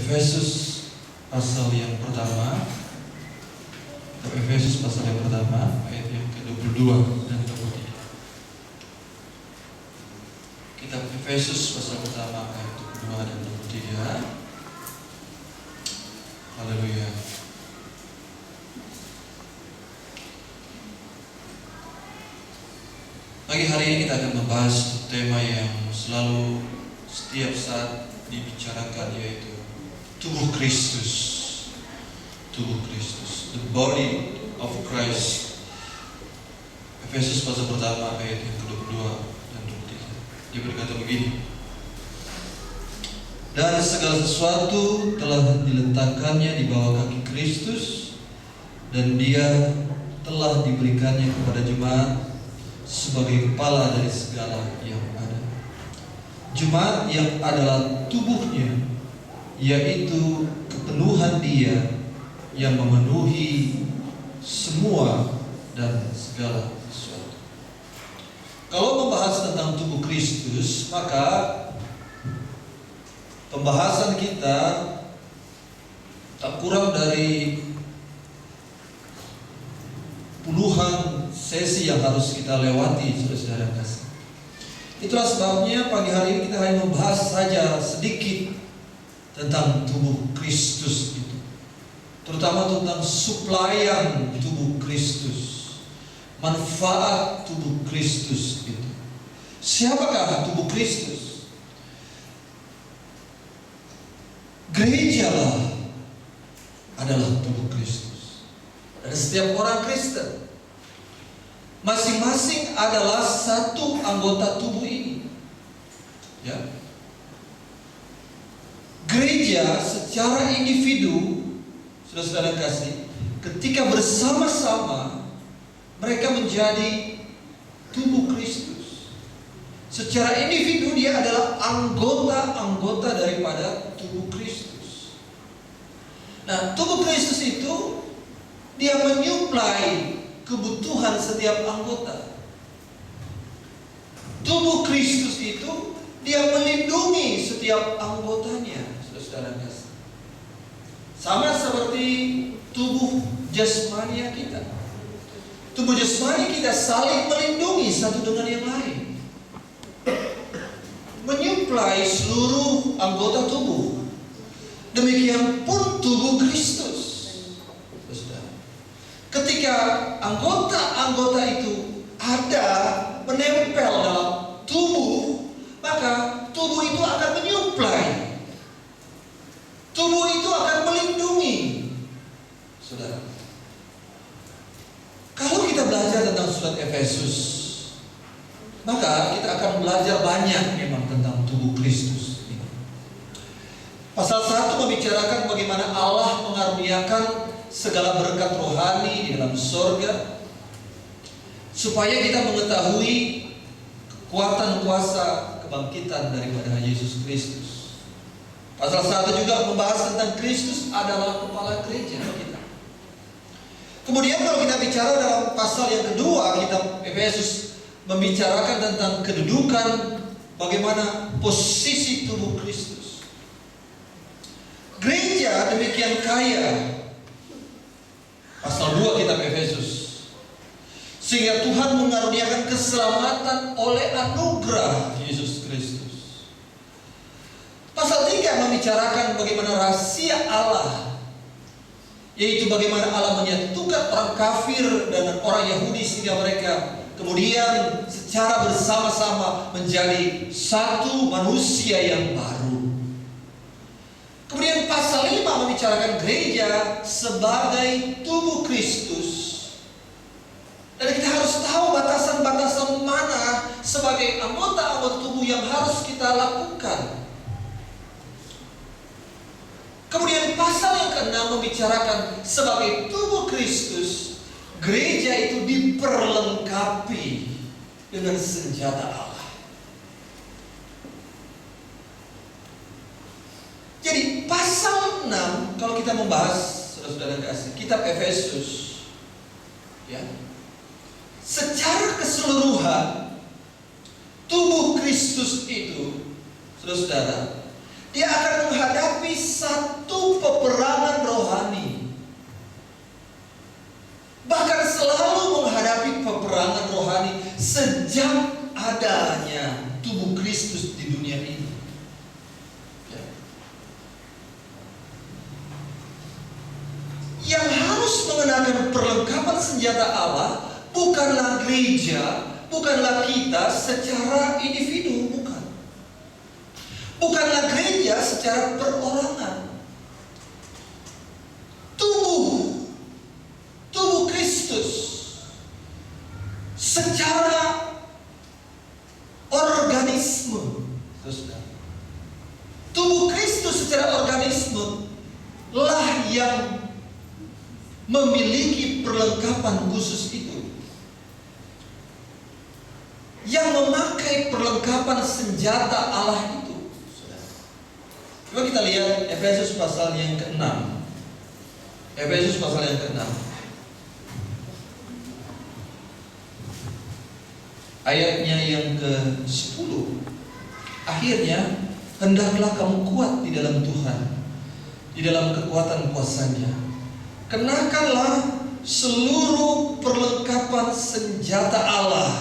Efesus pasal yang pertama, Efesus pasal yang pertama ayat yang ke-22 dan 23. Kitab Efesus pasal pertama ayat 22 dan 23. Haleluya. Pagi hari ini kita akan membahas tema yang selalu setiap saat dibicarakan, yaitu tubuh Kristus. Tubuh Kristus, the body of Christ. Efesus pasal pertama ayat yang ke-22 dan 23. Dia berkata begini: dan segala sesuatu telah diletakkannya di bawah kaki Kristus, dan Dia telah diberikannya kepada jemaat sebagai kepala dari segala yang ada. Jemaat yang adalah tubuhnya, yaitu kepenuhan Dia yang memenuhi semua dan segala sesuatu. Kalau membahas tentang tubuh Kristus, maka pembahasan kita tak kurang dari puluhan sesi yang harus kita lewati, saudara-saudara kasih. Itulah sebabnya pagi hari ini kita hanya membahas saja sedikit tentang tubuh Kristus itu, terutama tentang suplaian tubuh Kristus, manfaat tubuh Kristus itu. Siapakah tubuh Kristus? Gereja adalah tubuh Kristus. Dan setiap orang Kristen masing-masing adalah satu anggota tubuh ini. Ya. Gereja secara individu, saudara-saudara kasih, ketika bersama-sama mereka menjadi tubuh Kristus. Secara individu dia adalah anggota-anggota daripada tubuh Kristus. Nah, tubuh Kristus itu dia menyuplai kebutuhan setiap anggota. Tubuh Kristus itu dia melindungi setiap anggotanya, saudara-saudara kasih. Sama seperti tubuh jasmani kita. Tubuh jasmani kita saling melindungi satu dengan yang lain, menyuplai seluruh anggota tubuh. Demikian pun tubuh Kristus. Ketika anggota-anggota itu ada menempel dalam tubuh, maka tubuh itu akan menyuplai, tubuh itu akan melindungi. Saudara, kalau kita belajar tentang surat Efesus, maka kita akan belajar banyak memang tentang tubuh Kristus. Pasal 1 membicarakan bagaimana Allah mengaruniakan segala berkat rohani di dalam sorga, supaya kita mengetahui kekuatan kuasa kebangkitan daripada Yesus Kristus. Pasal 1 juga membahas tentang Kristus adalah kepala gereja kita. Kemudian kalau kita bicara dalam pasal yang kedua, kitab Efesus membicarakan tentang kedudukan, bagaimana posisi tubuh Kristus. Gereja demikian kaya, pasal 2 kitab Efesus, sehingga Tuhan mengaruniakan keselamatan oleh anugerah Yesus Kristus. Pasal 3 membicarakan bagaimana rahasia Allah, yaitu bagaimana Allah menyatukan orang kafir dengan orang Yahudi sehingga mereka kemudian secara bersama-sama menjadi satu manusia yang baru. Kemudian pasal 5 membicarakan gereja sebagai tubuh Kristus. Dan kita harus tahu batasan-batasan mana sebagai anggota-anggota tubuh yang harus kita lakukan. Kemudian pasal yang ke-6 membicarakan sebagai tubuh Kristus, gereja itu diperlengkapi dengan senjata Allah. Jadi pasal 6, kalau kita membahas, saudara-saudara kasih, kitab Efesus, ya, secara keseluruhan tubuh Kristus itu, saudara-saudara, dia akan menghadapi satu menggunakan perlengkapan senjata Allah bukanlah gereja, bukanlah kita secara individu, bukan. Bukanlah gereja secara perorangan. Tubuh Kristus secara organisme. Tubuh Kristus secara organisme lah yang memiliki perlengkapan khusus itu, yang memakai perlengkapan senjata Allah itu. Coba kita lihat Efesus pasal yang ke-6. Efesus pasal yang ke-6 ayatnya yang ke-10. Akhirnya hendaklah kamu kuat di dalam Tuhan, di dalam kekuatan kuasa-Nya. Kenakanlah seluruh perlengkapan senjata Allah.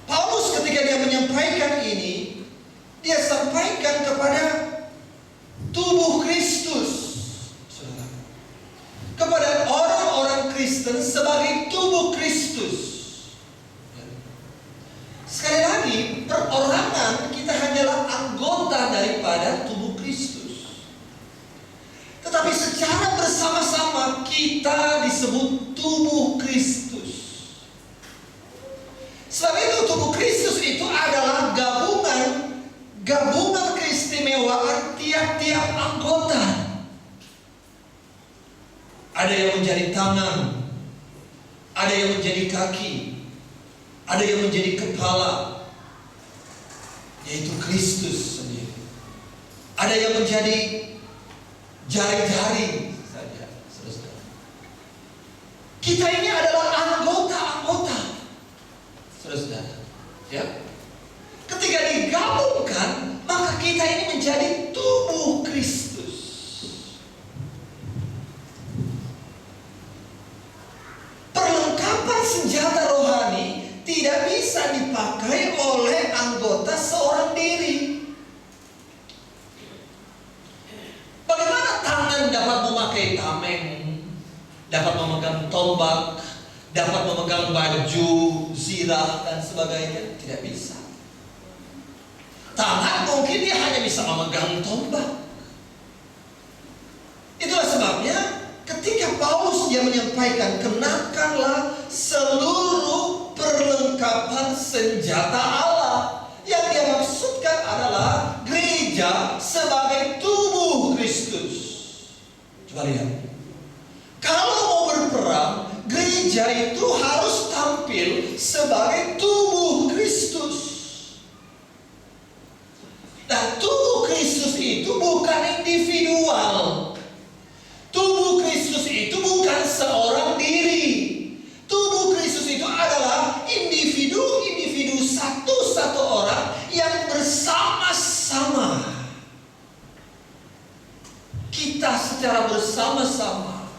Paulus ketika dia menyampaikan ini, dia sampaikan kepada tubuh Kristus, kepada orang-orang Kristen sebagai tubuh Kristus. Sekali lagi, perorangan kita hanyalah anggota daripada tubuh Kristus. Tetapi secara bersama-sama kita disebut tubuh Kristus. Sebab itu tubuh Kristus itu adalah gabungan keistimewaan tiap-tiap anggota. Ada yang menjadi tangan, ada yang menjadi kaki, ada yang menjadi kepala, yaitu Kristus sendiri. Ada yang menjadi jari-jari saja. Kita ini adalah anggota-anggota, saudara. Ya. Ketika digabungkan, maka kita ini menjadi tubuh Kristus. Perlengkapan senjata rohani tidak bisa dipakai oleh anggota seorang diri. Bagaimana tangan dapat memakai tameng, dapat memegang tombak, dapat memegang baju, zirah dan sebagainya? Tidak bisa. Tangan mungkin dia hanya bisa memegang tombak. Itulah sebabnya ketika Paulus dia menyampaikan, kenakanlah seluruh perlengkapan senjata Allah. Yang dia maksudkan adalah gereja sebagai tubuh Kristus. Coba lihat. Kalau mau berperang, gereja itu harus tampil sebagai tubuh Kristus. Dan tubuh Kristus itu bukan individual. Tubuh Kristus itu bukan seorang diri. Tubuh Kristus itu adalah individu-individu, satu-satu orang yang bersama-sama. Kita secara bersama-sama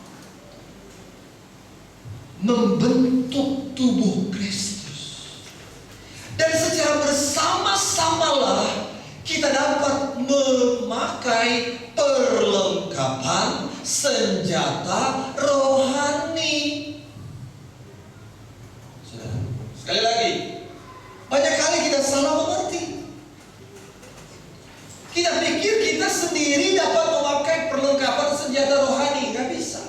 membentuk tubuh Kristus. Dan secara bersama-samalah kita dapat memakai perlengkapan senjata rohani. Sekali lagi, banyak kali kita salah mengerti. Kita pikir kita sendiri dapat memakai perlengkapan senjata rohani. Gak bisa.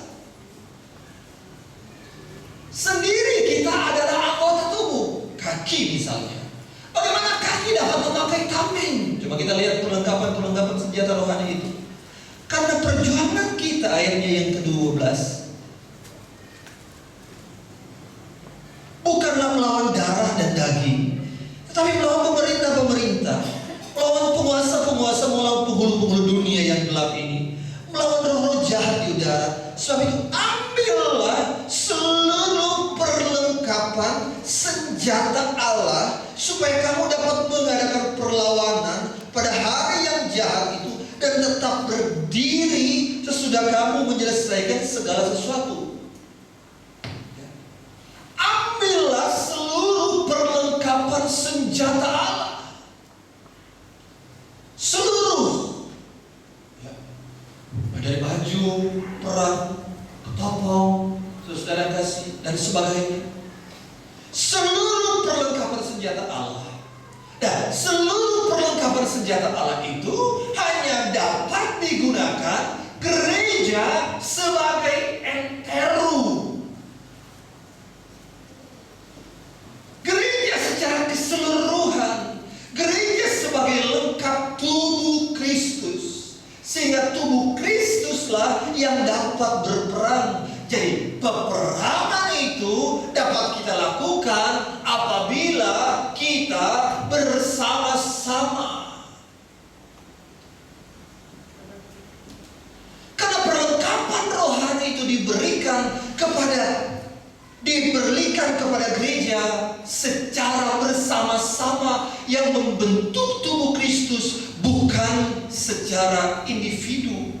Sendiri kita adalah anggota tubuh. Kaki misalnya. Bagaimana kaki dapat memakai tameng? Coba kita lihat perlengkapan senjata rohani itu. Karena perjuangan kita, ayatnya yang ke-12, bukanlah melawan darah dan daging, tetapi melawan pemerintah-pemerintah, melawan penguasa-penguasa, melawan penghulu-penghulu dunia yang gelap ini, melawan roh-roh jahat di udara. Sebab itu ambillah seluruh perlengkapan senjata Allah, supaya kamu dapat mengadakan perlawanan pada hari yang jahat itu, dan tetap berdiri sesudah kamu menyelesaikan segala sesuatu. Ambillah seluruh perlengkapan senjata Allah. Seluruh. Ya. Dari baju, sebagainya. Seluruh perlengkapan senjata Allah. Dan seluruh perlengkapan senjata Allah itu hanya dapat digunakan gereja sebagai enteru. Gereja secara keseluruhan, gereja sebagai lengkap tubuh Kristus. Sehingga tubuh Kristuslah yang dapat berperang. Jadi peperangan itu dapat kita lakukan apabila kita bersama-sama. Karena perlengkapan rohani itu diberikan kepada gereja secara bersama-sama yang membentuk tubuh Kristus, bukan secara individu.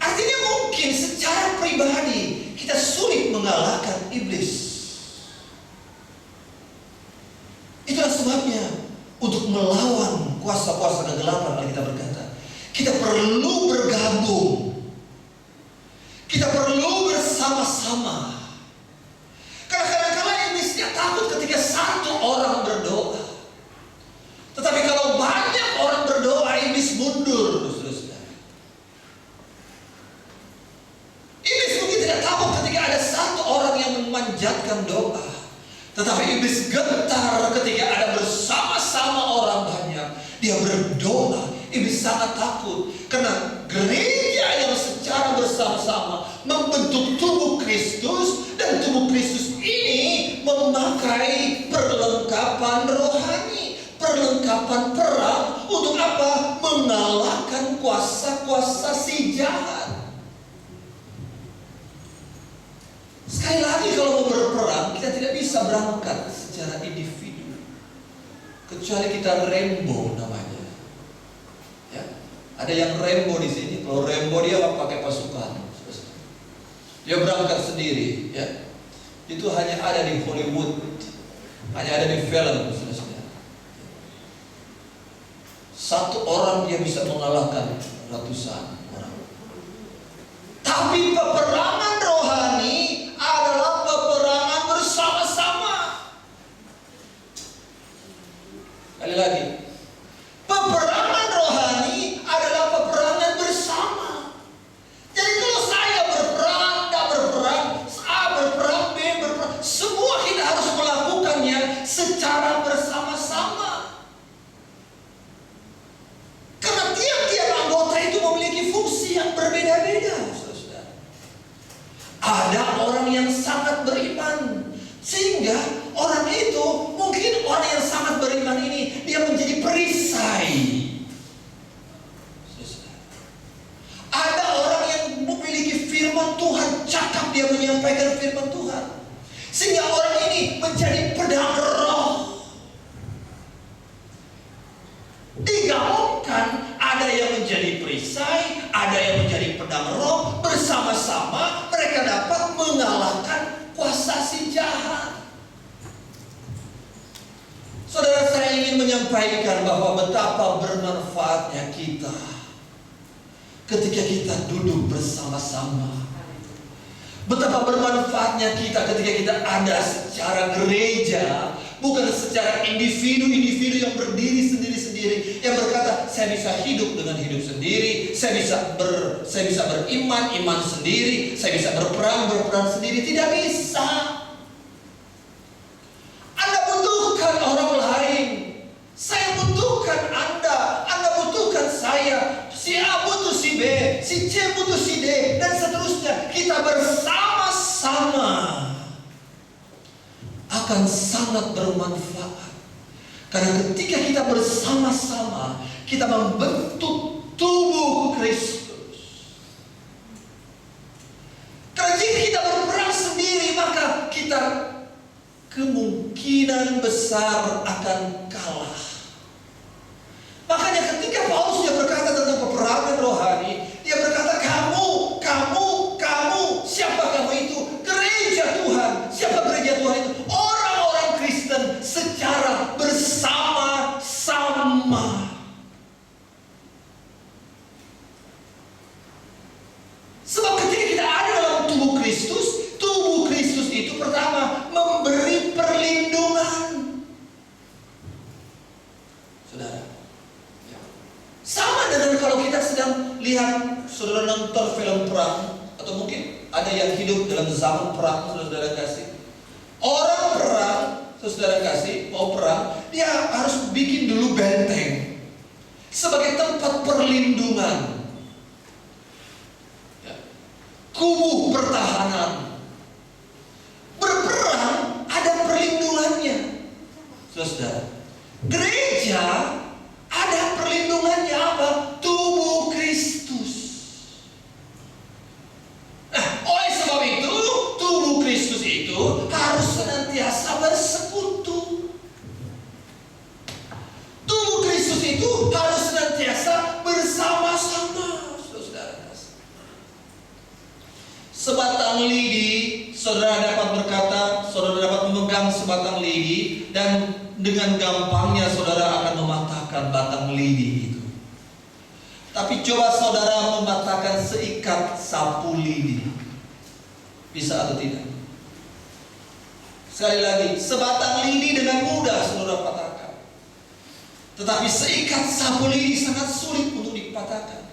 Artinya mungkin secara pribadi kita sulit mengalahkan iblis. Itulah sebabnya untuk melawan kuasa-kuasa kegelapan, kita berkata, kita perlu bergabung. Kita perlu bersama-sama. Karena kadang-kadang iblisnya takut ketika satu orang berdoa. Tetapi kalau banyak orang berdoa, iblis mundur. Iblis mungkin tidak takut ketika ada satu orang yang memanjatkan doa. Tetapi iblis gentar ketika ada bersama-sama orang banyak. Dia berdoa. Iblis sangat takut. Karena gereja yang secara bersama-sama membentuk tubuh Kristus. Dan tubuh Kristus ini memakai perlengkapan rohani. Perlengkapan perang. Untuk apa? Mengalahkan kuasa-kuasa si jahat. Sekali lagi, kalau mau berperang, kita tidak bisa berangkat secara individu. Kecuali kita Rambo namanya. Ya, ada yang Rambo di sini. Kalau Rambo dia pakai pasukan. Dia berangkat sendiri. Ya, itu hanya ada di Hollywood, hanya ada di film. Satu orang dia bisa mengalahkan ratusan orang. Tapi peperangan rohani adalah peperangan bersama-sama. Kali lagi, peperangan rohani adalah peperangan bersama. Jadi kalau saya berperang, tidak berperang, A berperang, B berperang, semua kita harus melakukannya secara bersama-sama. Karena tiap-tiap anggota itu memiliki fungsi yang berbeda-beda. Ada orang yang sangat beriman, sehingga orang itu, mungkin orang yang sangat beriman ini, dia menjadi perisai. Ada orang yang memiliki firman Tuhan, cakap dia menyampaikan firman Tuhan, sehingga orang ini menjadi pedang roh. Digabungkan, ada yang menjadi perisai, ada yang menjadi pedang roh. Bersama-sama mereka dapat mengalahkan kuasa si jahat. Saudara, saya ingin menyampaikan bahwa betapa bermanfaatnya kita ketika kita duduk bersama-sama. Betapa bermanfaatnya kita ketika kita ada secara gereja, bukan secara individu-individu yang berdiri sendiri-sendiri, yang berkata saya bisa hidup dengan hidup sendiri, saya bisa beriman sendiri, saya bisa berperang sendiri. Tidak bisa. Anda butuhkan orang lain. Saya butuhkan Anda butuhkan saya. Si A butuh si B, si C butuh si D, dan seterusnya. Kita bersama-sama akan sangat bermanfaat. Karena ketika kita bersama-sama, kita membentuk tubuh Kristus. Karena jika kita berperang sendiri, maka kita kemungkinan besar akan kalah. Makanya ketika Paulus dia berkata tentang peperangan rohani, dia berkata kamu, siapa kamu itu? Gereja Tuhan. Siapa gereja Tuhan itu? Orang-orang Kristen secara bersama-sama. Sebab ketika kita ada dalam tubuh Kristus, saudara. Ya. Sama dengan kalau kita sedang lihat, saudara nonton film perang, atau mungkin ada yang hidup dalam zaman perang, saudara kasih. Orang perang, saudara kasih, mau perang, dia harus bikin dulu benteng sebagai tempat perlindungan, ya. Kubu pertahanan. Berperang ada perlindungannya, saudara. Gereja ada perlindungannya apa? Tubuh Kristus. Nah, oleh sebab itu, tubuh Kristus itu harus senantiasa bersekutu. Tubuh Kristus itu harus senantiasa bersama-sama, saudara. Sebatang lidi, saudara dapat berkata, saudara dapat memegang sebatang lidi, dan dengan gampangnya saudara akan mematahkan batang lidi itu. Tapi coba saudara mematahkan seikat sapu lidi, bisa atau tidak? Sekali lagi, sebatang lidi dengan mudah saudara patahkan, tetapi seikat sapu lidi sangat sulit untuk dipatahkan.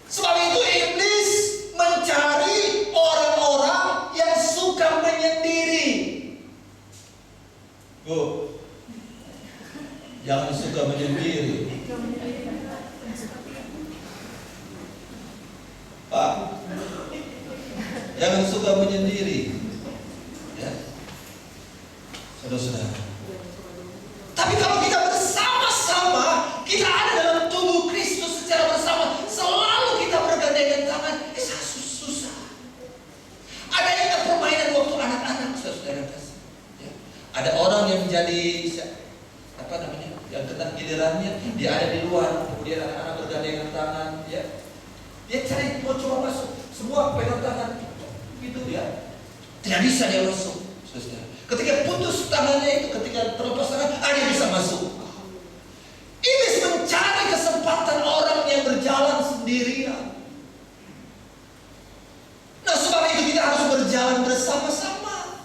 Sebab itu iblis mencari orang-orang yang suka menyendiri. Oh, jangan suka menyendiri, Pak. Jangan suka menyendiri, ya, saudara-saudara. Tapi kalau kita bersama-sama, kita ada dalam tubuh Kristus secara bersama, selalu kita bergandengan tangan. Susah. Ada yang ingat permainan waktu anak-anak, saudara kasih. Ya. Ada orang yang menjadi apa namanya, yang kena gilirannya, dia ada di luar, kemudian anak-anak bergandengan tangan, ya. Dia cari mau coba masuk, semua pegang tangan, gitu ya. Tidak bisa dia masuk, saudara. Ketika putus tangannya itu, ketika terlepas tangan, dia bisa masuk. Iblis mencari kesempatan orang yang berjalan sendirian. Nah, sebab itu kita harus berjalan bersama-sama.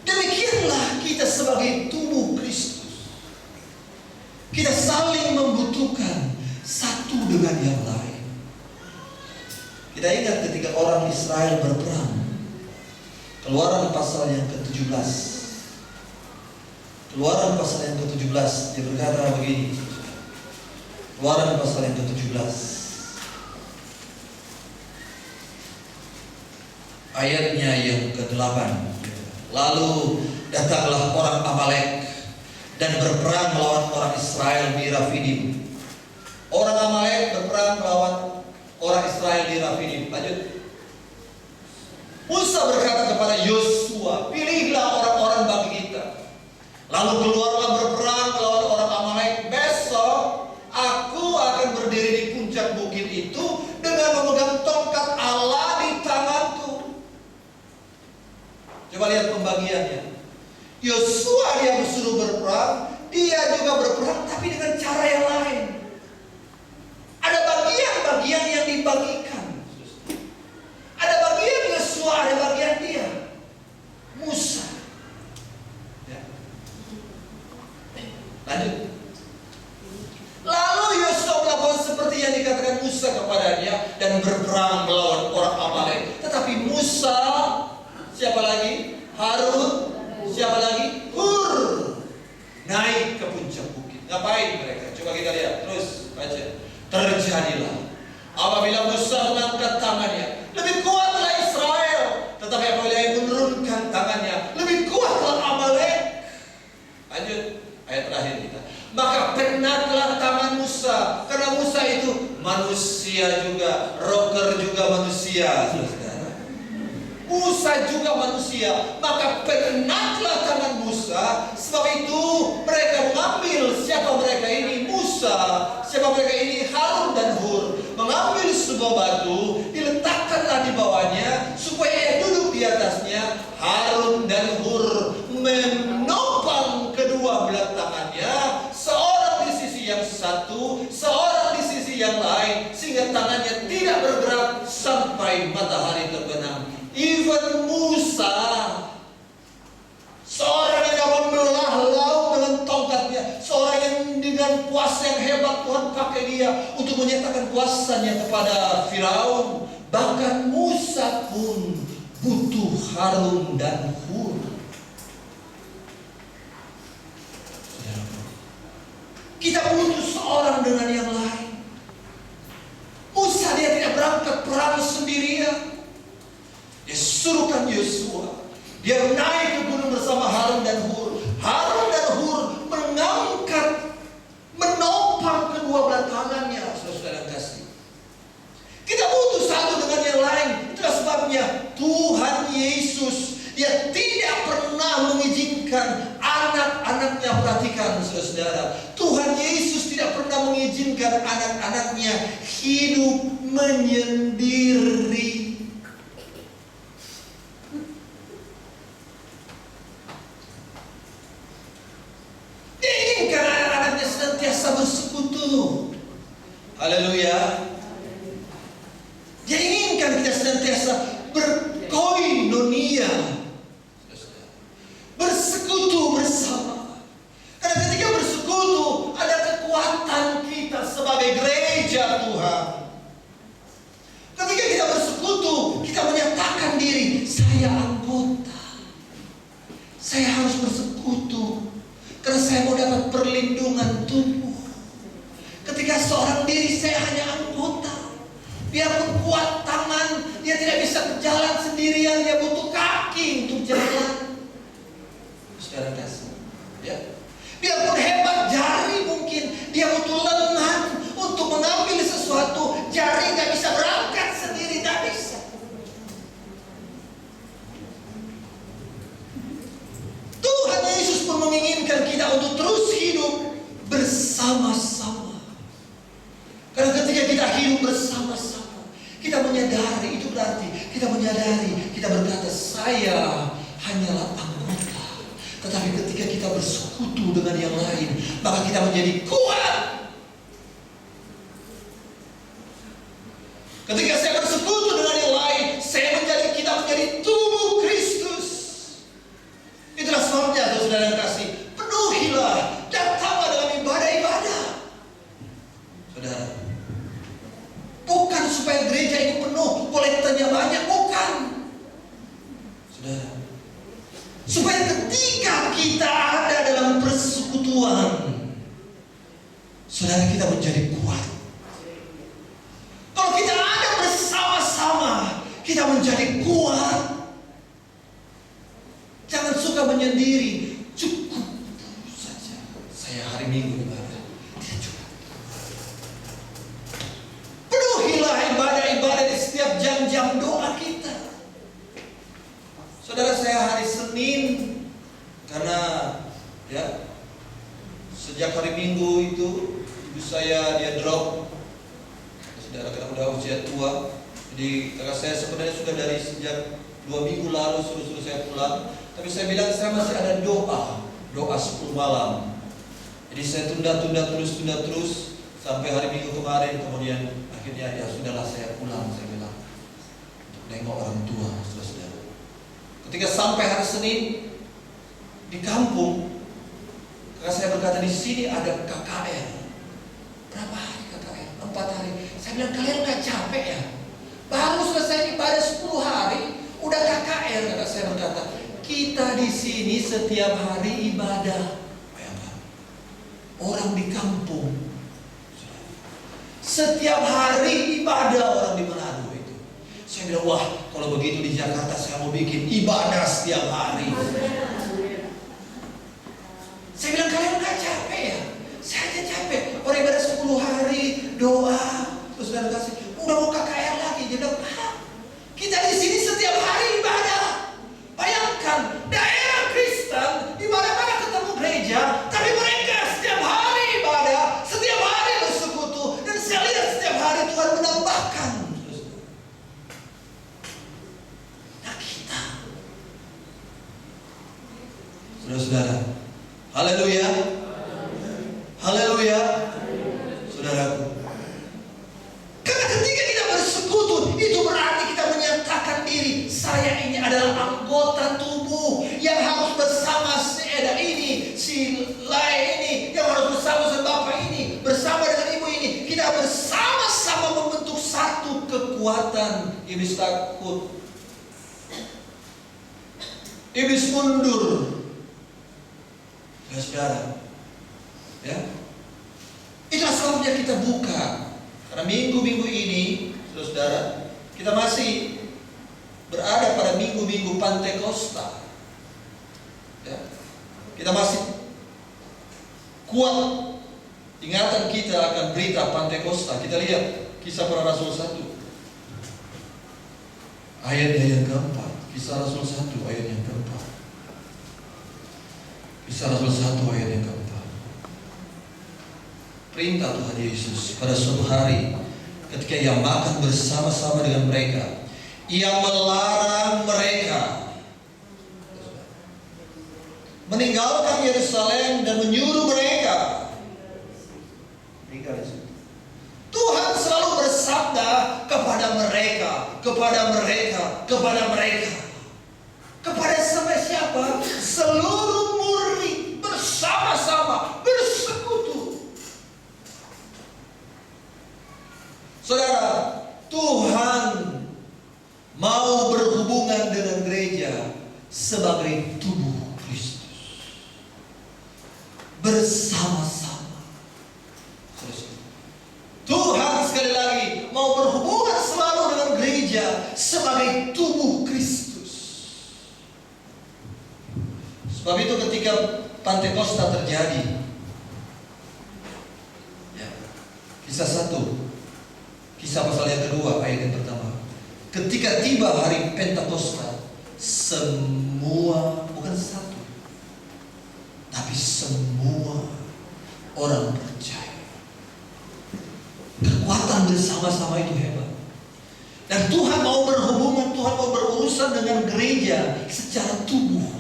Demikianlah kita sebagai tubuh Kristus. Kita saling membutuhkan satu dengan yang lain. Kita ingat ketika orang Israel berperang, Keluaran pasal yang ke-17. Keluaran pasal yang ke-17, dia berkata begini. Keluaran pasal yang ke-17, ayatnya yang ke-8. Lalu datanglah orang Amalek dan berperang melawan orang Israel di Rafidim. Orang Amalek berperang melawan orang Israel di Rafidim. Lanjut. Musa berkata kepada Yosua, pilihlah orang-orang bagi kita. Lalu keluarlah berperang melawan orang Amalek. Besok aku akan berdiri di puncak bukit itu dengan memegang tongkat Allah di tanganku. Coba lihat pembagiannya. Yosua dia disuruh berperang, dia juga berperang tapi dengan cara yang lain. Ada bagian-bagian yang dibagikan. Ada bagian Yosua, ada bagian dia, Musa. Ya. Lanjut. Lalu Yosua melakukan seperti yang dikatakan Musa kepadanya dan berperang melawan orang Amalek. Tetapi Musa, siapa lagi? Harun, siapa lagi? Hur, naik ke puncak bukit. Ngapain mereka? Coba kita lihat terus baca. Terjadilah apabila Musa mengangkat tangannya, lebih kuatlah Israel. Tetapi apabila ia menurunkan tangannya, lebih kuatlah Amalek. Lanjut ayat terakhir kita. Maka penatlah tangan Musa, karena Musa itu manusia juga, rocker juga manusia, saudara. Musa juga manusia, maka penatlah tangan Musa. Sebab itu mereka mengambil, siapa mereka ini? Musa, siapa mereka ini? Harun dan Hur. Mengambil sebuah batu, diletakkanlah di bawahnya, supaya ia duduk di atasnya. Harun dan Hur menopang kedua belah tangannya, seorang di sisi yang satu, seorang di sisi yang lain, sehingga tangannya tidak bergerak sampai matahari terbenam. Even Musa kuasa yang hebat. Tuhan pakai dia untuk menyatakan kuasanya kepada Firaun. Bahkan Musa pun butuh Harun dan Hur. Kita butuh seorang dengan yang lain. Musa dia tidak berangkat perang sendirian. Dia suruhkan Yosua. Dia naik ke gunung bersama Harun dan Hur. Harun dan Hur mengangkat, menopang kedua belah tangannya, saudara kasih. Kita butuh satu dengan yang lain. Itulah sebabnya Tuhan Yesus, dia tidak pernah mengizinkan anak-anaknya, perhatikan saudara, Tuhan Yesus tidak pernah mengizinkan anak-anaknya hidup menyendiri. Dia inginkan anak-anaknya senantiasa bersekutu. Haleluya. Dia inginkan kita senantiasa berkoinonia, bersekutu bersama. Karena ketika bersekutu ada kekuatan kita sebagai gereja Tuhan. Ketika kita bersekutu, kita menyatakan diri, saya anggota. Saya harus bersekutu karena saya mau dapat perlindungan tubuh. Ketika seorang diri saya hanya anggota, biarpun kuat tangan, dia tidak bisa berjalan sendirian, dia butuh kaki untuk jalan. Saudara kasih, ya. Biarpun hebat jari mungkin, dia butuh lengan untuk mengambil sesuatu. Jari nggak bisa berangkat sendiri, nggak bisa. Tuhan Yesus pun menginginkan kita untuk terus hidup bersama-sama. Karena ketika kita hidup bersama-sama, kita menyadari, itu berarti kita menyadari, kita berkata, saya hanyalah anggota. Tetapi ketika kita bersekutu dengan yang lain, maka kita menjadi kuat. Ketika saya bersekutu dengan yang lain, kita menjadi tubuh Kristus. Itulah sebabnya, saudara kasih, penuhilah, datanglah dalam ibadah-ibadah. Saudara, bukan supaya gereja ini penuh, kolektanya banyak, bukan. Saudara, supaya ketika kita ada dalam persekutuan, saudara, kita menjadi kuat. Kalau kita ada bersama-sama, kita menjadi kuat. Jangan suka menyendiri. Cukup saja saya hari Minggu ibadah, tidak cukup. Penuhilah ibadah-ibadah di setiap jam-jam doa kita. Saudara, saya hari Senin, karena ya sejak hari Minggu itu ibu saya dia drop. Saudara, karena udah usia tua. Jadi kakak saya sebenarnya sudah dari sejak 2 minggu lalu suruh saya pulang. Tapi saya bilang saya masih ada doa 10 malam. Jadi saya tunda terus sampai hari Minggu kemarin. Kemudian akhirnya ya sudahlah saya pulang, saya bilang, untuk nengok orang tua, saudara. Ketika sampai hari Senin di kampung, kakak saya berkata, di sini ada KKR. Berapa hari KKR? 4 hari. Saya bilang, kalian gak capek ya? Baru selesai ibadah 10 hari, udah KKR. Kakak saya berkata, kita di sini setiap hari ibadah. Bayangkan, orang di kampung setiap hari ibadah, orang di Manado itu. Saya bilang, wah, kalau begitu di Jakarta saya mau bikin ibadah setiap hari. Saya bilang, kalian gak capek ya? Saya aja capek. Orang ibadah 10 hari doa, terus saudara kasih, udah mau KKR lagi. Dia bilang, kita di sini setiap hari ibadah. Bayangkan, daerah Kristen di mana-mana ketemu gereja, tapi mereka setiap hari ibadah, setiap hari bersekutu, dan saya lihat setiap hari Tuhan menambahkan. Nah kita, saudara-saudara, haleluya, haleluya, saudaraku. Karena ketika kita bersekutu, itu berarti kita menyatakan diri, saya ini adalah anggota tubuh yang harus bersama si Eda ini, si Lai ini, yang harus bersama si Bapak ini. kekuatan, iblis takut, iblis mundur. Ya saudara, ya, itulah sebabnya kita buka. Karena minggu-minggu ini, saudara, kita masih berada pada minggu-minggu Pantekosta. Ya, kita masih kuat ingatan kita akan berita Pantekosta. Kita lihat Kisah Para Rasul 1 ayatnya yang keempat. Kisah Rasul 1 ayat yang keempat. Kisah Rasul 1 ayat yang keempat. Perintah Tuhan Yesus pada suatu hari ketika Ia makan bersama-sama dengan mereka, Ia melarang mereka meninggalkan Yerusalem dan menyuruh mereka. Tuhan selalu bersabda kepada mereka. Kepada siapa? Seluruh murid bersama-sama bersekutu. Saudara, Tuhan mau berhubungan dengan gereja sebagai tubuh Kristus. Bersama-sama. Tuhan sekali lagi mau berhubungan selalu dengan gereja sebagai tubuh Kristus. Sebab itu ketika Pantekosta terjadi, ya, Kisah 1, Kisah pasal yang kedua ayat yang pertama. Ketika tiba hari Pentakosta, semua, bukan satu, tapi semua orang percaya. Kekuatan bersama-sama itu hebat. Dan Tuhan mau berhubungan, Tuhan mau berurusan dengan gereja secara tubuh.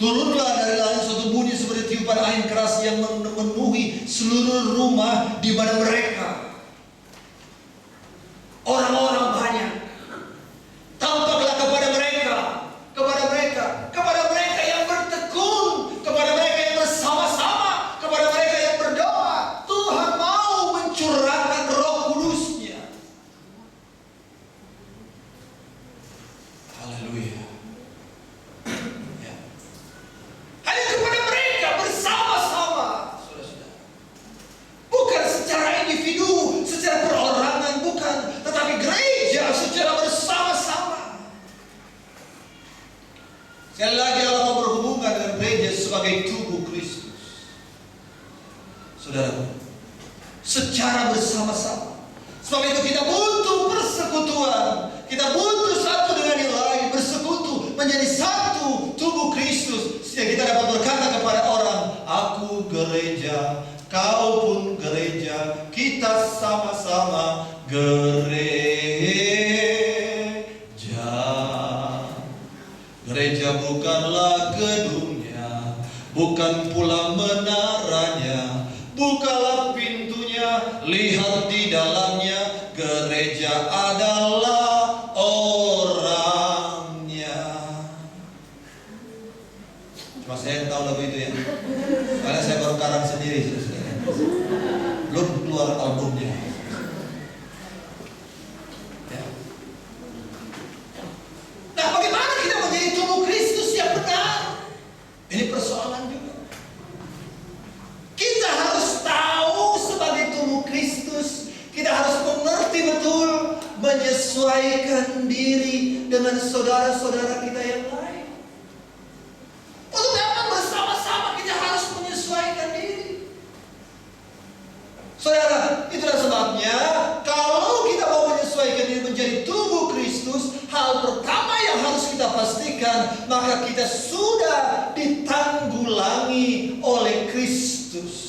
Turunlah dari langit suatu bunyi seperti tiupan angin keras yang memenuhi seluruh rumah di mana mereka. Orang-orang banyak. Tampaklah kepada mereka yang bertekun, kepada mereka yang bersama-sama, kepada mereka yang berdoa. Tuhan mau mencurahkan Roh Kudus-Nya. Haleluya. Ya. Hanya kepada mereka bersama-sama, saudara-saudara. Bukan secara individu, secara perorangan, bukan, tetapi gereja secara bersama-sama. Sekali lagi Allah mau berhubungan dengan gereja sebagai tubuh Kristus. Saudara, secara bersama-sama. Sebab itu kita butuh persekutuan. Kita butuh satu dengan yang lain, bersekutu menjadi satu tubuh Kristus, sehingga kita dapat berkata kepada orang, aku gereja, kau pun gereja, kita sama-sama gereja. Gereja bukanlah gedungnya, bukan pula menaranya. Bukalah pintunya, lihat di dalamnya. Gereja adalah orangnya. Cuma saya tahu lagu itu ya, karena saya baru karang sendiri, saudara. Belum keluar albumnya. Ya. Nah, bagaimana kita menjadi tubuh Kristus yang benar? Ini persoalan juga. Kita harus tahu sebagai tubuh Kristus, kita harus mengerti betul, menyesuaikan diri dengan saudara-saudara kita yang lain. Untuk dapat bersama-sama kita harus menyesuaikan diri. Saudara, itulah sebabnya kalau kita mau menyesuaikan diri menjadi tubuh Kristus, hal pertama yang harus kita pastikan, maka kita sudah ditanggulangi oleh Kristus.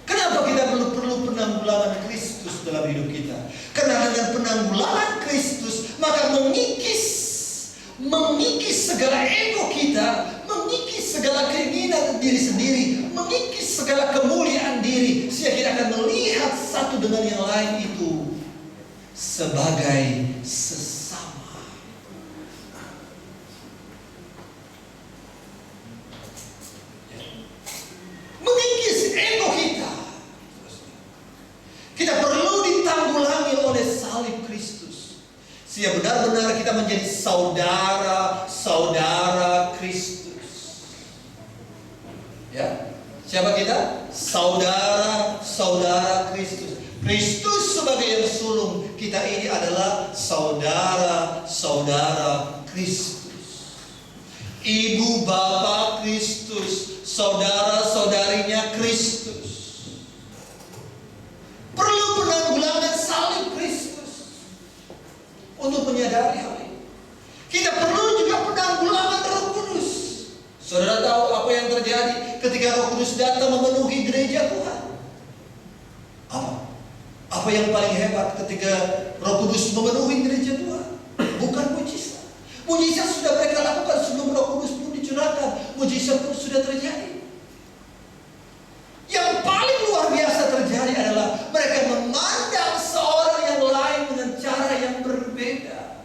Kenapa kita perlu penanggulangan Kristus dalam hidup kita? Karena dengan penanggulangan Kristus, maka mengikis segala ego kita, mengikis segala keinginan diri sendiri, mengikis segala kemuliaan diri, sehingga kita akan melihat satu dengan yang lain itu sebagai sesama. Mengikis ego kita. Kita perlu ditanggulangi saudara-saudara Kristus. Ya, siapa kita? Saudara-saudara Kristus. Kristus sebagai yang sulung, kita ini adalah saudara-saudara Kristus. Ibu bapak Kristus, saudara-saudarinya Kristus. Perlu penanggulangan salib Kristus untuk menyadari hal ini. Kita perlu juga penanggulangan Roh Kudus. Saudara tahu apa yang terjadi ketika Roh Kudus datang memenuhi gereja Tuhan? Apa yang paling hebat ketika Roh Kudus memenuhi gereja Tuhan? Bukan mujizat. Mujizat sudah mereka lakukan sebelum Roh Kudus pun dicurahkan. Mujizat pun sudah terjadi. Yang paling luar biasa terjadi adalah mereka memandang seorang yang lain dengan cara yang berbeda.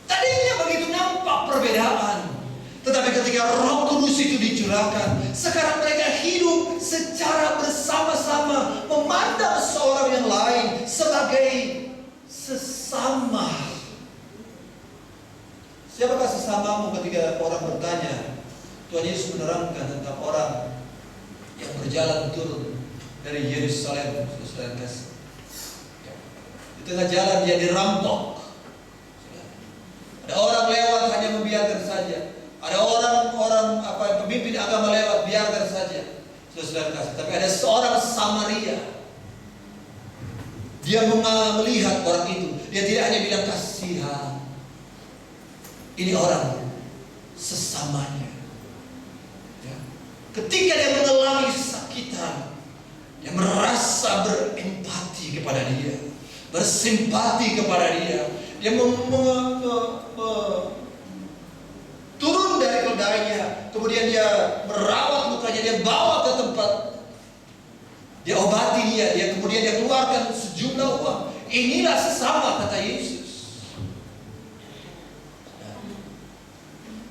Tadinya begitu nampak perbedaan, tetapi ketika Roh Kudus itu dicurahkan, sekarang mereka hidup secara bersama-sama, memandang seorang yang lain sebagai sesama. Siapakah sesamamu ketika orang bertanya? Tuhan Yesus menerangkan tentang orang yang berjalan turun dari Yerusalem, saudara kasih. Di tengah jalan dia dirampok. Ada orang lewat hanya membiarkan saja. Ada orang-orang pemimpin agama lewat, biarkan saja. Saudara kasih. Tapi ada seorang Samaria. Dia melihat orang itu. Dia tidak hanya bilang kasihan. Ini orang sesamanya. Ketika dia mengalami kesakitan, dia merasa berempati kepada dia, bersimpati kepada dia. Dia turun dari keledainya, kemudian dia merawat lukanya, dia bawa ke tempat, dia obati dia kemudian dia keluarkan sejumlah uang. Inilah sesama, kata Yesus.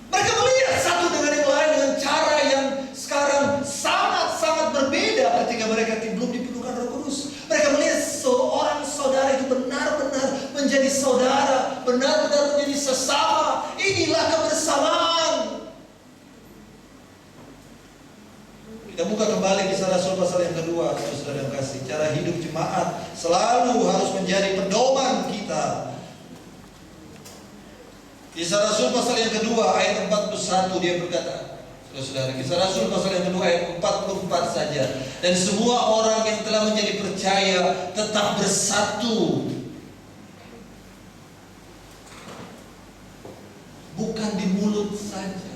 Mereka melihat satu dengan yang lain dengan cara yang sekarang sangat-sangat berbeda ketika mereka belum dipenuhkan Roh Kudus. Mereka melihat seorang saudara itu benar-benar menjadi saudara, benar-benar menjadi sesama. Inilah kebersamaan. Kita buka kembali Kisah Rasul pasal yang kedua, saudara yang kasih. Cara hidup jemaat selalu harus menjadi pedoman kita. Kisah Rasul pasal yang kedua ayat 41 dia berkata, saudara, Kisah Rasul pasal yang kedua ayat 44 saja. Dan semua orang yang telah menjadi percaya tetap bersatu, bukan di mulut saja.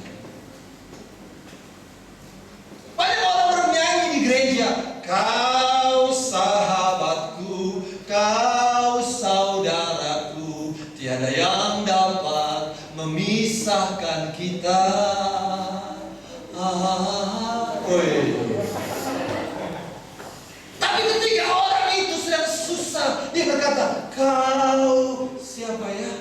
Banyak orang bernyanyi di gereja, kau sahabatku, kau saudaraku, tiada yang dapat memisahkan kita. Tapi ketika orang itu sedang susah, dia berkata, kau siapa ya?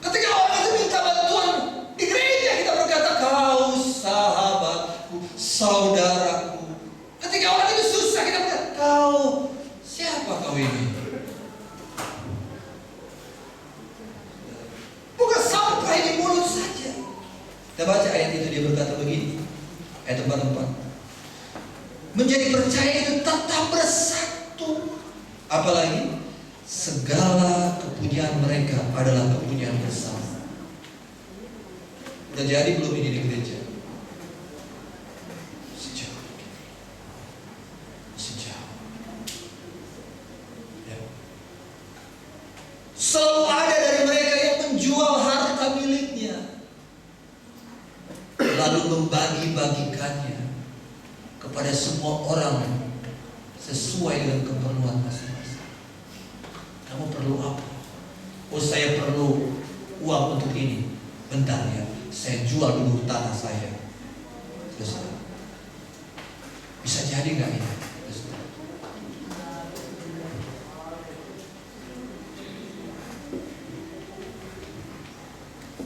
Ketika orang itu minta bantuan di gereja, kita berkata, kau sahabatku, saudaraku. Ketika orang itu susah, kita berkata, kau siapa kau ini? Bukan sampai di mulut saja. Kita baca ayat itu, dia berkata begini, ayat 44. Menjadi percaya itu tetap bersatu. Apalagi segala kepunyaan mereka adalah kepunyaan bersama. Udah jadi belum ini di gereja? Sejauh. Ya. Selalu ada dari mereka yang menjual harta miliknya, lalu membagi-bagikannya kepada semua orang sesuai dengan keperluan masing-masing. Kamu perlu apa? Oh, saya perlu uang untuk ini. Bentar ya, saya jual dulu tanah saya. Terus, bisa jadi nggak ini? Terus,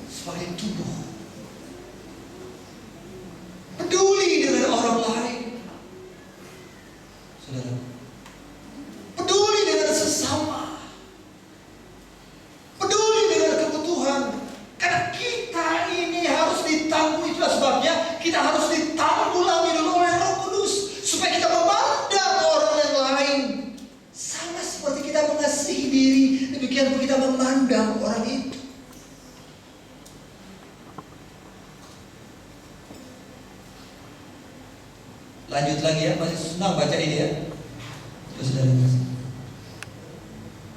sebagai tubuh, peduli dengan orang lain. Saudara, peduli dengan sesama, peduli dengan kebutuhan. Karena kita ini harus ditangguh, itulah sebabnya kita harus ditanggulangi dulu oleh Roh Kudus supaya kita memandang orang yang lain sama seperti kita mengasihi diri. Demikian pun kita memandang orang itu. Lanjut lagi ya, masih senang baca ini ya. Saudara,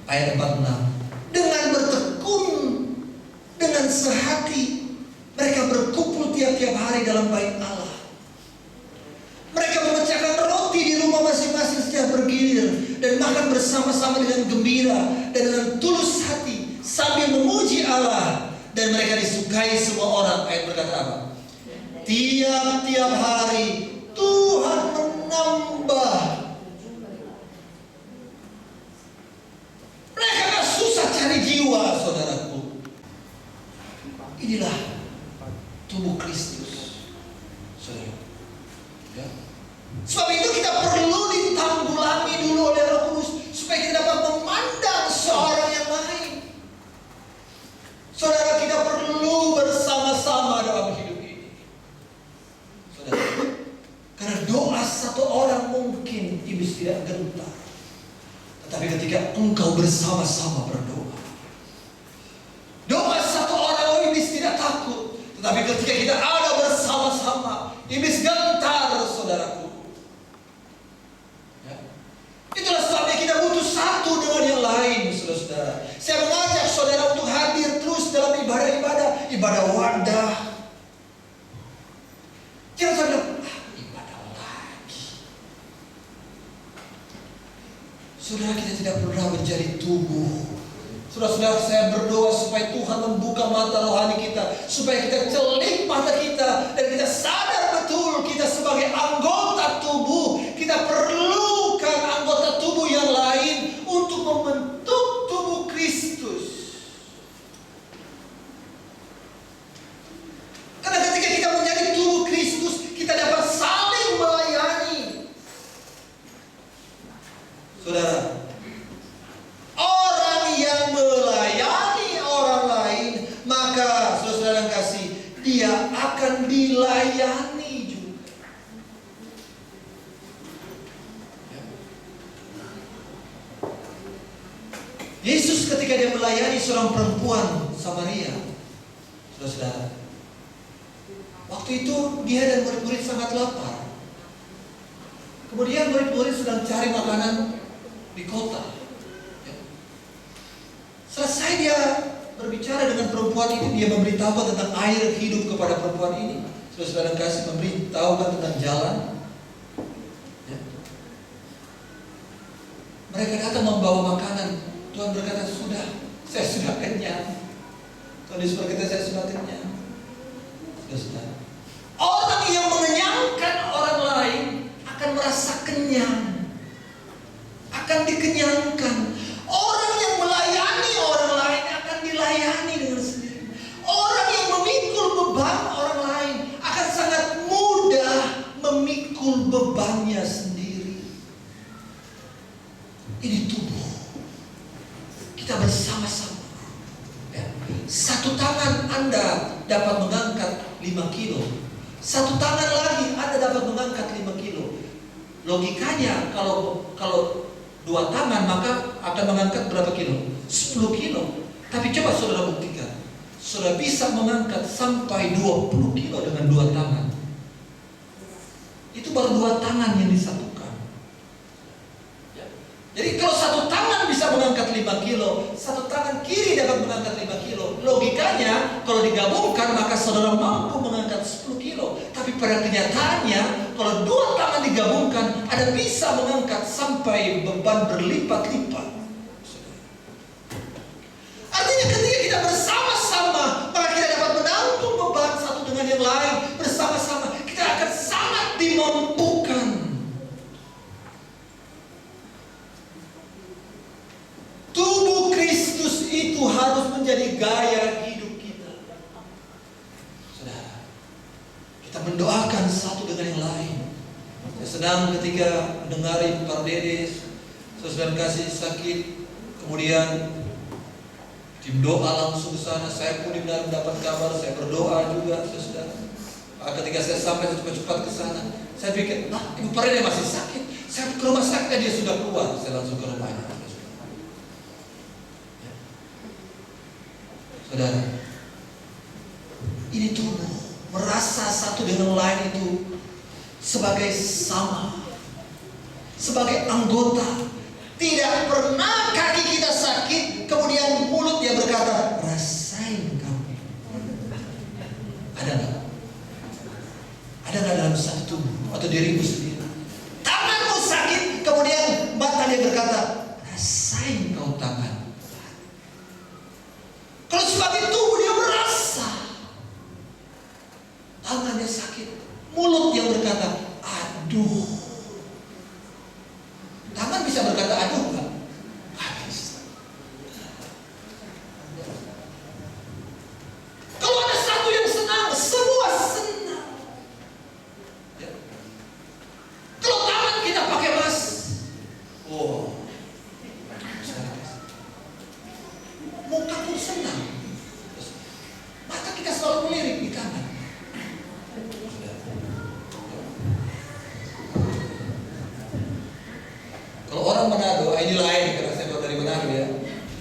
ayat 46. Dengan bertekun, dengan sehati, mereka berkumpul tiap-tiap hari dalam bait Allah. Mereka memecahkan roti di rumah masing-masing secara bergilir dan makan bersama-sama dengan gembira dan dengan tulus hati sambil memuji Allah, dan mereka disukai semua orang. Ayat berkata apa? Tiap-tiap hari Tuhan menambah. Mereka gak susah cari jiwa, saudaraku. Inilah tubuh Kristus, saudara. Ya. Sebab itu kita perlu ditanggulangi dulu oleh Roh Kudus supaya kita dapat memandang seorang yang lain. Saudara, kita perlu bersama-sama dalam hidup ini. Saudara, karena doa satu orang mungkin iblis tidak gentar, tetapi ketika engkau bersama-sama berdoa, doa satu orang iblis tidak takut. Tetapi ketika kita ada bersama-sama, iblis gentar, saudaraku. Ya. Itulah sebabnya kita butuh satu dengan yang lain, saudara-saudara. Saya mengajak saudara untuk hadir terus dalam ibadah-ibadah, ibadah wadah. Jangan saudara, ibadah lagi. Saudara, kita tidak pernah menjadi tubuh. Saudara-saudara, saya berdoa supaya Tuhan membuka mata rohani kita, supaya kita celik mata kita, dan kita sadar betul kita sebagai anggota tubuh, kita perlukan anggota tubuh yang lain untuk membentuk tubuh Kristus. Karena ketika kita menjadi tubuh Kristus, kita dapat saling melayani. Saudara, orang yang melayani orang lain, maka saudara yang kasih, dia akan dilayani juga. Yesus ketika dia melayani seorang perempuan Samaria, saudara-saudara, waktu itu dia dan murid-murid sangat lapar. Kemudian murid-murid sedang cari makanan di kota. Selesai dia berbicara dengan perempuan itu, dia memberitahukan tentang air hidup kepada perempuan ini. Saudara kasih memberitahukan tentang jalan. Ya. Mereka datang membawa makanan. Tuhan berkata, saya sudah kenyang. Tuhan Yesus berkata, saya sudah kenyang. Saudara, orang yang mengenyangkan orang lain akan merasa kenyang, akan dikenyangkan. Orang yang melayani orang lain akan dilayani dengan sendiri. Orang yang memikul beban orang lain akan sangat mudah memikul bebannya sendiri. Ini tubuh. Kita bersama-sama. Ya. Satu tangan Anda dapat mengangkat 5 kilo. Satu tangan lagi Anda dapat mengangkat 5 kilo. Logikanya kalau 2 tangan maka akan mengangkat berapa kilo? 10 kilo. Tapi coba saudara buktikan, saudara bisa mengangkat sampai 20 kilo dengan 2 tangan. Itu baru 2 tangan yang disatukan. Ya. Jadi kalau satu tangan bisa mengangkat 5 kilo, satu tangan kiri dapat mengangkat 5 kilo. Logikanya kalau digabungkan maka saudara mampu mengangkat 10 kilo. Tapi pada kenyataannya kalau 2 tangan digabungkan, Anda bisa mengangkat sampai beban berlipat-lipat. Artinya ketika kita bersama-sama, maka kita dapat menanggung beban satu dengan yang lain. Bersama-sama kita akan sangat dimampukan. Tubuh Kristus itu harus menjadi gaya hidup kita. Saudara, kita mendoakan satu dengan yang lain. Saya senang ketika mendengari Pak Dedes, saudara kasih sakit, kemudian tim doa langsung ke sana. Saya pun benar mendapat kabar, saya berdoa juga, saudara. Ketika saya sampai cepat-cepat ke sana, saya pikir, Ibu Pak Dedes masih sakit. Saya ke rumah sakit, dia sudah keluar. Saya langsung ke rumahnya. Saudara, ini tubuh merasa satu dengan lain itu sebagai sama, sebagai anggota. Tidak pernah kaki kita sakit, kemudian mulut dia berkata, rasain kamu. Ada nggak? Ada nggak dalam satu tubuh atau dirimu sendiri? Tanganmu sakit, kemudian mata dia berkata, rasain kau tangan. Kalau sebagai tubuh dia merasa tangannya sakit, mulut yang berkata, aduh. Tangan bisa berkata aduh enggak? Habis. Kalau ada satu yang senang, semua senang. Ya. Kalau tangan kita pakai emas, muka pun senang. Mata kita selalu melirik di tangan. Kalau orang Manado, ini lain karena saya baru dari Manado ya.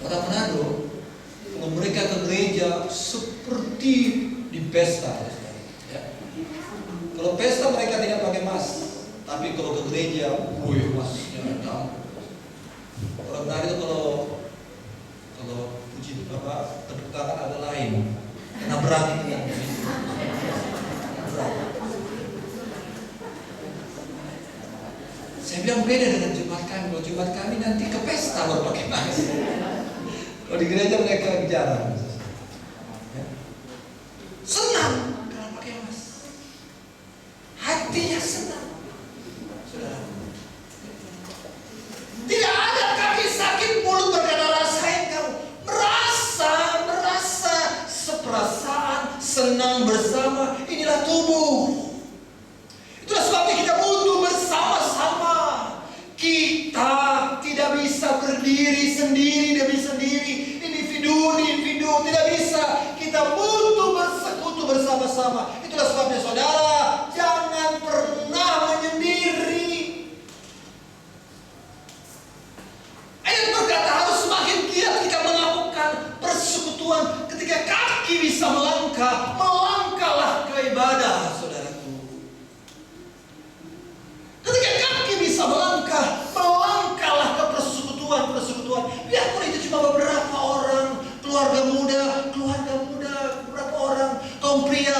Orang Manado, kalau mereka ke gereja seperti di pesta. Ya. Kalau pesta mereka tidak pakai mas, tapi kalau ke gereja, masnya ada. Orang Manado itu kalau puji tepuk tangan ada lain, karena berat itu ya. Berat. Saya bilang beda dengan Jumat kami. Kalau Jumat kami nanti ke pesta baru pakai mas. Kalau di gereja mereka jarang. Ya. Senang karena pakai mas. Hatinya senang. Saudara. Tidak ada kaki sakit, mulut berkata rasain kamu. Merasa seperasaan, senang bersama. Inilah tubuh. Itulah sebabnya kita butuh bersama-sama. Kita tidak bisa berdiri sendiri demi sendiri, individu tidak bisa. Kita butuh bersekutu bersama-sama. Itulah sebabnya saudara, jangan pernah menyendiri. Ayat berkata harus semakin giat kita melakukan persekutuan. Ketika kaki bisa melangkah, melangkahlah ke ibadah, saudaraku. Ketika kaki bisa melangkah, melangkahlah ke persekutuan. Biarpun itu cuma beberapa orang, keluarga muda, beberapa orang, kaum pria,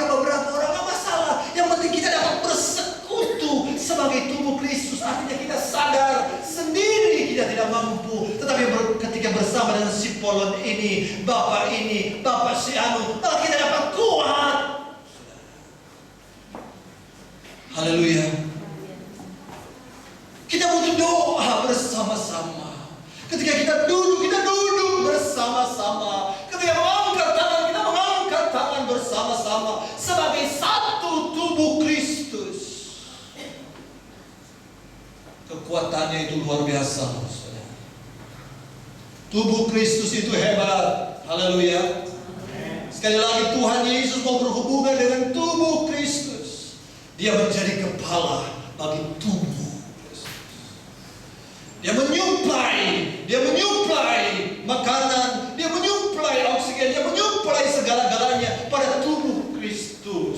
beberapa orang, nggak masalah. Yang penting kita dapat bersekutu sebagai tubuh Kristus. Artinya kita sadar sendiri kita tidak mampu, tetapi ketika bersama dengan si Polon ini, bapak si Anu, maka kita dapat kuat. Haleluya. Kita butuh doa bersama-sama. Ketika kita duduk bersama-sama. Ketika mengangkat tangan, kita mengangkat tangan bersama-sama sebagai satu tubuh Kristus. Kekuatannya itu luar biasa. Tubuh Kristus itu hebat. Haleluya. Sekali lagi Tuhan Yesus mau berhubungan dengan tubuh Kristus. Dia menjadi kepala bagi tubuh. Dia menyuplai makanan, dia menyuplai oksigen, dia menyuplai segala-galanya pada tubuh Kristus.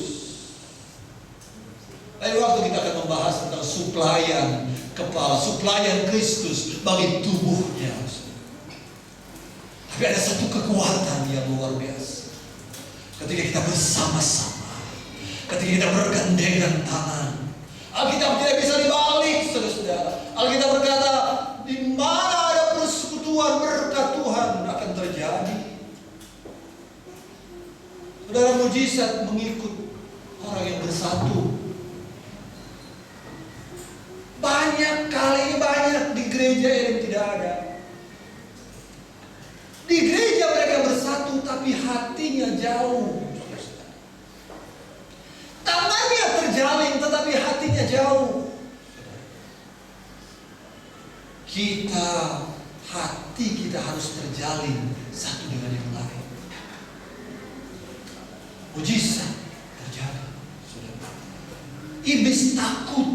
Lain waktu kita akan membahas tentang suplaian kepala, suplaian Kristus bagi tubuhnya. Tapi ada satu kekuatan yang luar biasa. Ketika kita bersama-sama, ketika kita bergandengan tangan. Alkitab tidak bisa dibalik, saudara-saudara. Alkitab berkata, di mana ada persekutuan, berkat Tuhan akan terjadi. Saudara, mujizat mengikut orang yang bersatu. Banyak di gereja yang tidak ada. Di gereja mereka bersatu, tapi hatinya jauh. Tangannya terjalin, tetapi hatinya jauh. hati kita harus terjalin satu dengan yang lain. Mujizat terjadi. Iblis takut.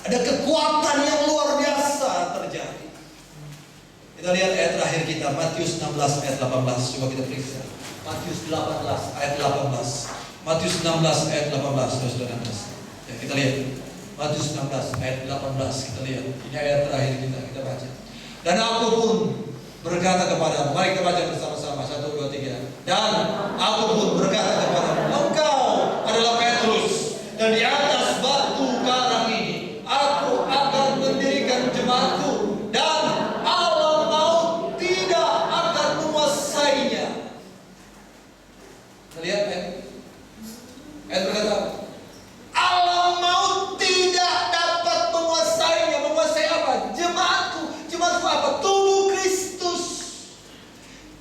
Ada kekuatan yang luar biasa terjadi. Kita lihat ayat terakhir kita, Matius 16 ayat 18. Coba kita periksa. Matius 18 ayat 18. Matius 16 ayat 18. Saudara. Ya, kita lihat. Matius 16 ayat 18. Kita lihat. Ini ayat terakhir kita baca. Dan aku pun berkata kepadamu, mari kita baca bersama-sama. 1, 2, 3. Dan aku pun berkata kepadamu, engkau adalah Petrus, dan di atas batu karang ini aku akan mendirikan jemaatku, dan alam maut tidak akan menguasainya. Kita lihat ayat berkata, alam maut tidak dapat menguasainya. Menguasai apa? Jemaatku. Jemaatku apa? Tubuh Kristus.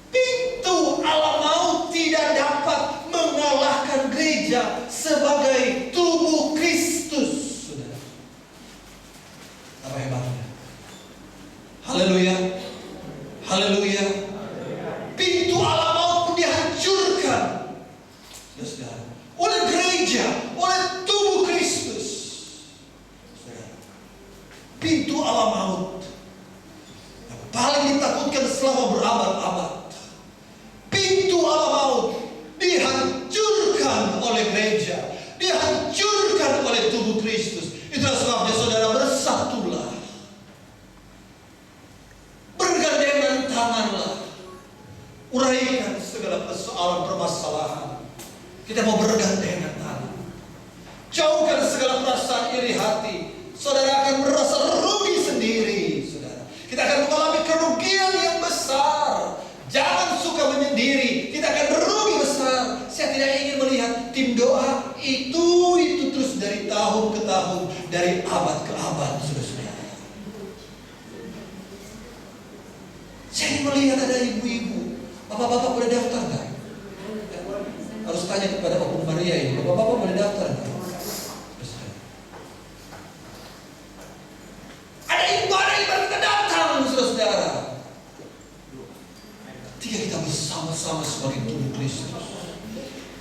Pintu alam maut tidak dapat mengalahkan gereja sebagai tubuh Kristus. Saudara, apa hebatnya? Haleluya. Haleluya. Pintu alam maut pun dihancurkan, saudara, oleh gereja, oleh tubuh Kristus. Saudara, pintu alam maut yang paling ditakutkan selama berabad-abad, pintu alam maut dihancurkan oleh gereja, dihancurkan oleh tubuh Kristus. Itulah sebabnya saudara, bersatulah, bergandengan tanganlah, uraikan segala persoalan permasalahan. Kita mau bergandengan tangan, jauhkan segala perasaan iri hati. Saudara akan merasa rugi sendiri. Saudara, kita akan mengalami kerugian yang besar. Jangan suka menyendiri, kita akan rugi besar. Saya tidak ingin melihat tim doa itu terus dari tahun ke tahun, dari abad ke abad, saudara. Saya ingin melihat ada ibu-ibu, bapak-bapak boleh daftar nggak? Harus tanya kepada Om Maria ini, bapak-bapak boleh daftar nggak? Ada ibadah kita datang, saudara. Tiga kita bersama-sama sebagai tubuh Kristus.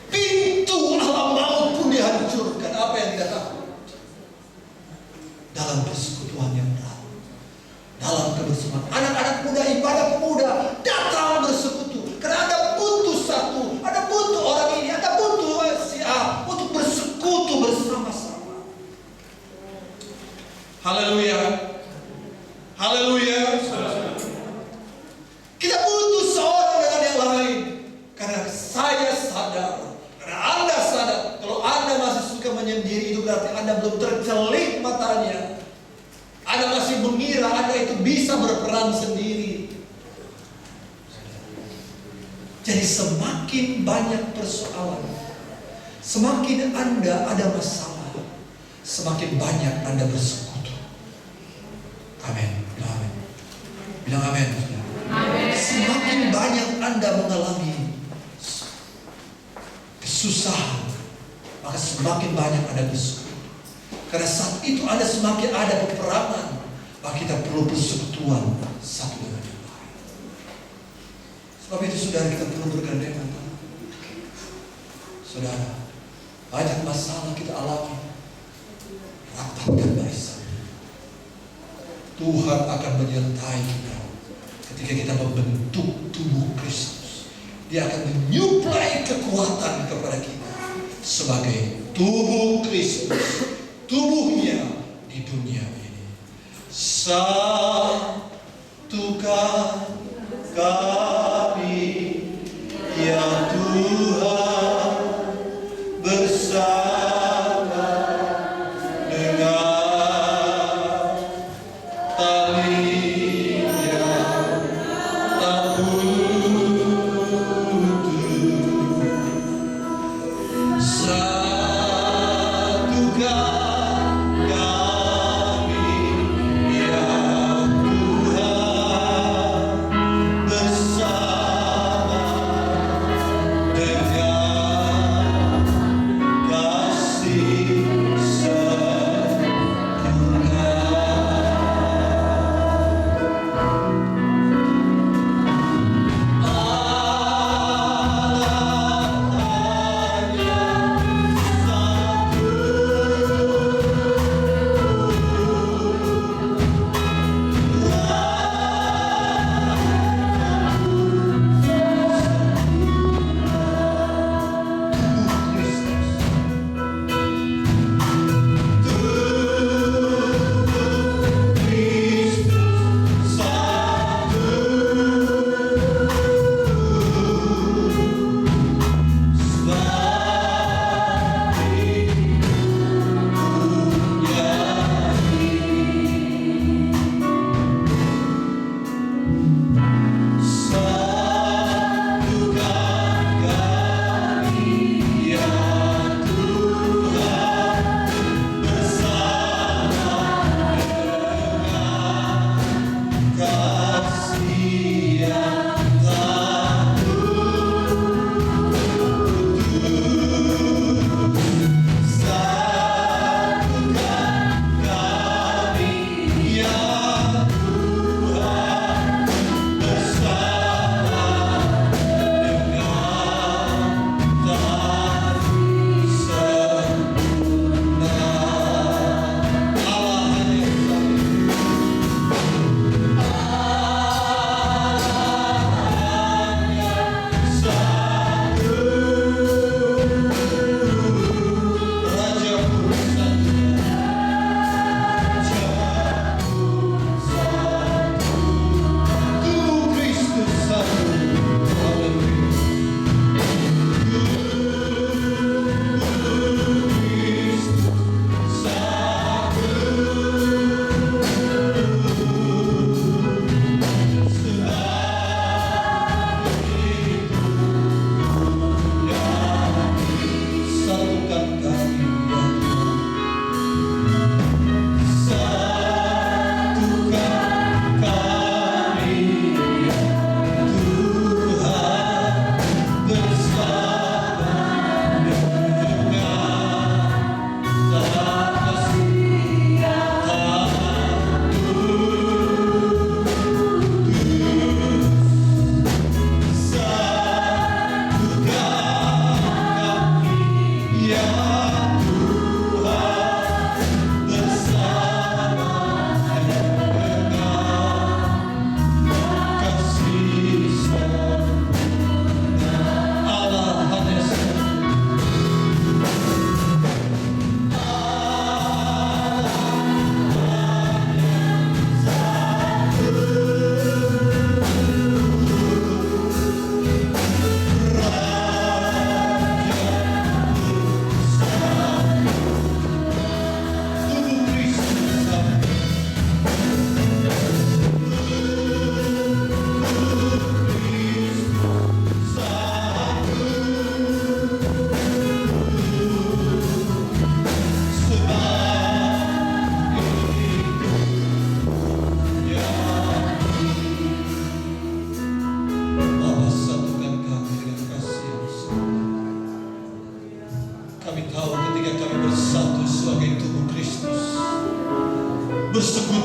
Pintu alam maut pun dihancurkan. Apa yang kita takut? Dalam persekutuan yang erat, dalam kebersamaan anak-anak muda, ibadah pemuda datang bersekutu. Karena ada butuh satu, ada butuh orang ini, ada butuh si A untuk bersekutu bersama-sama. Haleluya. Haleluya. Kita butuh seorang dengan yang lain. Karena saya sadar, karena Anda sadar, kalau Anda masih suka menyendiri, itu berarti Anda belum tercelik matanya. Anda masih mengira Anda itu bisa berperan sendiri. Jadi semakin banyak persoalan, semakin Anda ada masalah, semakin banyak Anda bersekutu. Amin. Bilang amin. Bilang amin. Semakin banyak Anda mengalami kesusahan, maka semakin banyak Anda bersekutu. Karena saat itu Anda semakin ada peperangan, maka kita perlu persekutuan satu dengan yang lain. Sebab itu saudara, kita perlu bergandengan tangan. Saudara, banyak masalah kita alami. Rapatkan barisan. Tuhan akan menyertai kita ketika kita membentuk tubuh Kristus. Dia akan menyuplai kekuatan kepada kita sebagai tubuh Kristus, tubuhnya di dunia ini. Satukan kami ya Tuhan bersama dengan tali yang tak putus. Satukan kami ya Tuhan bersama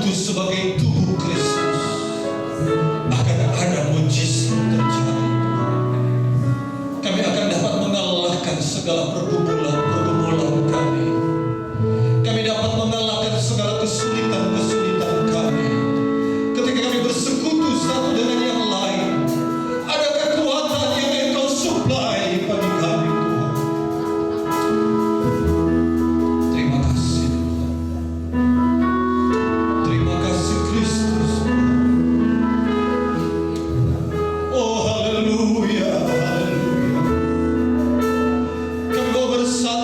bersekutu sebagai tubuh Kristus, akan ada mujizat terjadi. Kami akan dapat mengalahkan segala pergumulan kami. Kami dapat mengalahkan segala kesulitan kami. Ketika kami bersekutu satu dengan yang lain, ada kekuatan yang Engkau supply bagi kami, Tuhan. Terima kasih, Tuhan. Terima kasih, Kristus. Oh, haleluya, haleluya. Kami mau bersatu